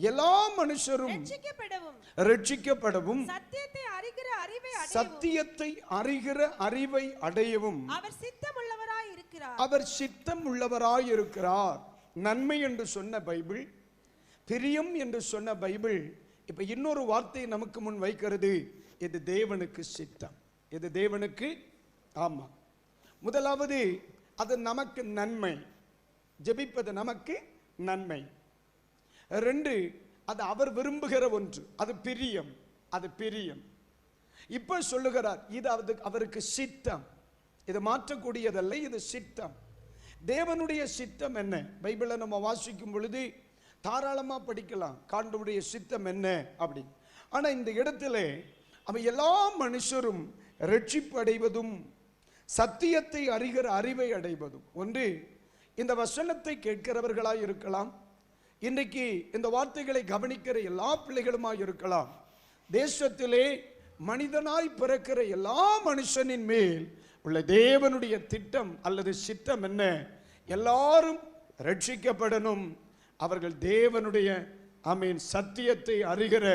எல்லா மனுஷரும் ரட்சிக்கப்படவும் சத்தியத்தை அறிகிற அறிவை அடையவும் அவர் சித்தம் உள்ளவராய் இருக்கிறார். நன்மை என்று சொன்ன பைபிள், பிரியம் என்று சொன்ன பைபிள் இப்ப இன்னொரு வார்த்தை நமக்கு முன் வைக்கிறது. இது தேவனுக்கு சித்தம். இது தேவனுக்கு, ஆமா, முதலாவது அது நமக்கு நன்மை, ஜெபிப்பது நமக்கு நன்மை. ரெண்டு, அது அவர் விரும்புகிற ஒன்று, அது பிரியம், அது பிரியம். இப்ப சொல்லுகிறார் இது அவருக்கு சித்தம். இது மாற்றக்கூடியதல்ல, இது சித்தம். தேவனுடைய சித்தம் என்ன? பைபிளை நம்ம வாசிக்கும் பொழுது தாராளமா படிக்கலாம், ஆண்டவருடைய சித்தம் என்ன அப்படி. ஆனா இந்த இடத்துல அவன் எல்லா மனுஷரும் ரட்சிப்பு அடைவதும் சத்தியத்தை அறிகிற அறிவை அடைவதும். ஒன்று, இந்த வசனத்தை கேட்கிறவர்களாய் இருக்கலாம், இன்றைக்கு இந்த வார்த்தைகளை கவனிக்கிற எல்லா பிள்ளைகளுமாய் இருக்கலாம், தேசத்திலே மனிதனாய் பிறக்கிற எல்லா மனுஷனின் மேல் உள்ள தேவனுடைய திட்டம் அல்லது சித்தம் என்ன? எல்லாரும் ரட்சிக்கப்படணும். அவர்கள் தேவனுடைய சத்தியத்தை அறிகிற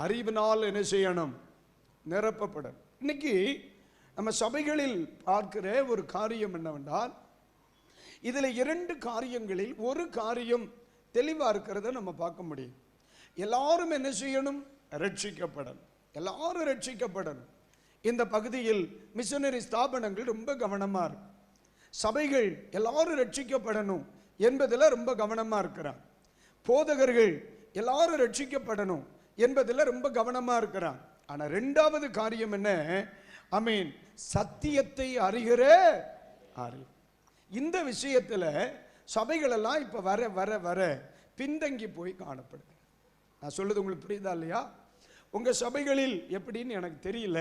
அறிவினால் என்ன செய்யணும்? நிரப்பப்படும். இன்னைக்கு நம்ம சபைகளில் பார்க்கிற ஒரு காரியம் என்னவென்றால், இதுல இரண்டு காரியங்களில் ஒரு காரியம் தெளிவா இருக்கிறத நம்ம பார்க்க முடியும். எல்லாரும் என்ன செய்யணும்? ரட்சிக்கப்படணும். எல்லாரும் ரட்சிக்கப்படணும். இந்த பகுதியில் மிஷனரி ஸ்தாபனங்கள் ரொம்ப கவனமா இருக்கு. சபைகள் எல்லாரும் ரட்சிக்கப்படணும் என்பதில் ரொம்ப கவனமா இருக்கிறார். போதகர்கள் எல்லாரும் ரட்சிக்கப்படணும் என்பதில் ரொம்ப கவனமா இருக்கிறார். ஆனா ரெண்டாவது காரியம் என்ன? சத்தியத்தை அறிகிற அறிவு. இந்த விஷயத்துல சபைகள் எல்லாம் இப்ப வர வர வர பின்தங்கி போய் காணப்படுது. நான் சொல்றது உங்களுக்கு புரியுதா இல்லையா? உங்க சபைகளில் எப்படின்னு எனக்கு தெரியல.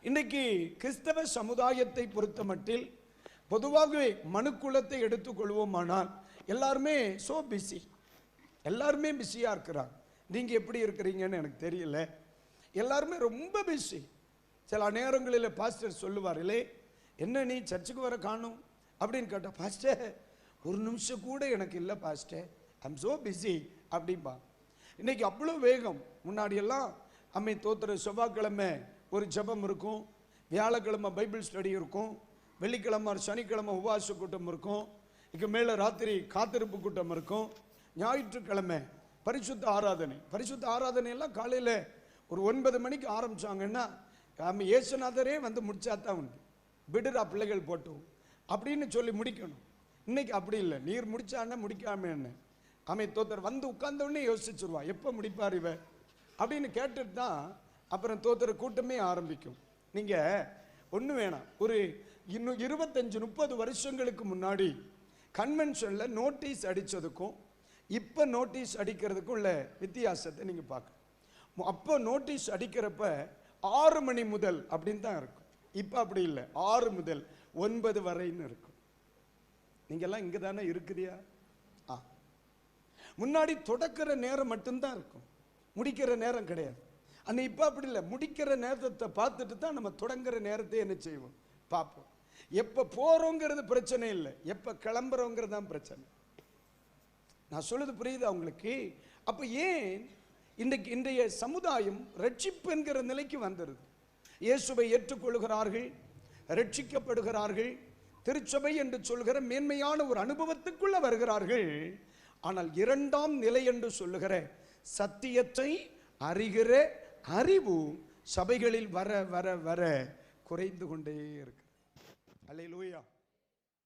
இன்னைக்கு கிறிஸ்தவ சமுதாயத்தை பொறுத்த மட்டில் பொதுவாகவே மனுக்குலத்தை எடுத்துக்கொள்வோமானால் எல்லாருமே சோ பிஸி, எல்லாருமே பிஸியா இருக்கிறாங்க. நீங்க எப்படி இருக்கிறீங்கன்னு எனக்கு தெரியல. எல்லாருமே ரொம்ப பிஸி. சில நேரங்களில் பாஸ்டர் சொல்லுவார்களே, என்ன நீ சர்ச்சுக்கு வர காணும் அப்படின்னு கேட்டா, பாஸ்டர் ஒரு நிமிஷம் கூட எனக்கு இல்லை பாஸ்டர், ஐம் சோ பிஸி அப்படின்பா. இன்னைக்கு அவ்வளோ வேகம். முன்னாடி எல்லாம் தோத்திர செவ்வாய்க்கிழமை ஒரு ஜெபம் இருக்கும், வியாழக்கிழமை பைபிள் ஸ்டடி இருக்கும், வெள்ளிக்கிழமை சனிக்கிழமை உபவாச கூட்டம் இருக்கும், இதுக்கு மேலே ராத்திரி காத்திருப்பு கூட்டம் இருக்கும், ஞாயிற்றுக்கிழமை பரிசுத்த ஆராதனை. பரிசுத்த ஆராதனை எல்லாம் காலையில் ஒரு 9 மணிக்கு ஆரம்பிச்சாங்கன்னா இயேசுநாதரே வந்து முடிச்சாதான் உண்டு. விடுறா பிள்ளைகள் போட்டோம் அப்படின்னு சொல்லி முடிக்கணும். இன்னைக்கு அப்படி இல்லை. நீர் முடிச்சான்னா முடிக்காம என்ன தோத்தர் வந்து உட்கார்ந்த உடனே யோசிச்சிருவா, எப்போ முடிப்பார் இவ அப்படின்னு கேட்டுட்டு தான் அப்புறம் தோத்தர கூட்டமே ஆரம்பிக்கும். நீங்க ஒண்ணு வேணாம், ஒரு இன்னும் 25-30 வருஷங்களுக்கு முன்னாடி கன்வென்ஷன்ல நோட்டீஸ் அடிச்சதுக்கும் இப்ப நோட்டீஸ் அடிக்கிறதுக்கும் உள்ள வித்தியாசத்தை நீங்க பார்க்க. அப்போ நோட்டீஸ் அடிக்கிறப்ப 6 மணி முதல் அப்படின்னு தான் இருக்கும். இப்ப அப்படி இல்லை, 6 முதல் 9 வரைன்னு இருக்கும். நீங்க எல்லாம் இங்க தானே இருக்கிறியா? முன்னாடி தொடக்கிற நேரம் மட்டும்தான் இருக்கும், முடிக்கிற நேரம் கிடையாது. ஆனால் இப்போ அப்படி இல்லை. முடிக்கிற நேரத்தை பார்த்துட்டு தான் நம்ம தொடங்குற நேரத்தை என்ன செய்வோம் பார்ப்போம். எப்போ போகிறோங்கிறது பிரச்சனை இல்லை, எப்போ கிளம்புறோங்கிறது தான் பிரச்சனை. நான் சொல்லுது புரியுது அவங்களுக்கு? அப்போ ஏன் இன்றைய சமுதாயம் ரட்சிப்பு என்கிற நிலைக்கு வந்துடுது? இயேசுவை ஏற்றுக்கொள்கிறார்கள், ரட்சிக்கப்படுகிறார்கள், திருச்சபை என்று சொல்கிற மேன்மையான ஒரு அனுபவத்துக்குள்ள வருகிறார்கள். ஆனால் இரண்டாம் நிலை என்று சொல்லுகிற சத்தியத்தை அறிகிற அறிவு சபைகளில் வர வர வர குறைந்து கொண்டே இருக்கு. அல்லேலூயா.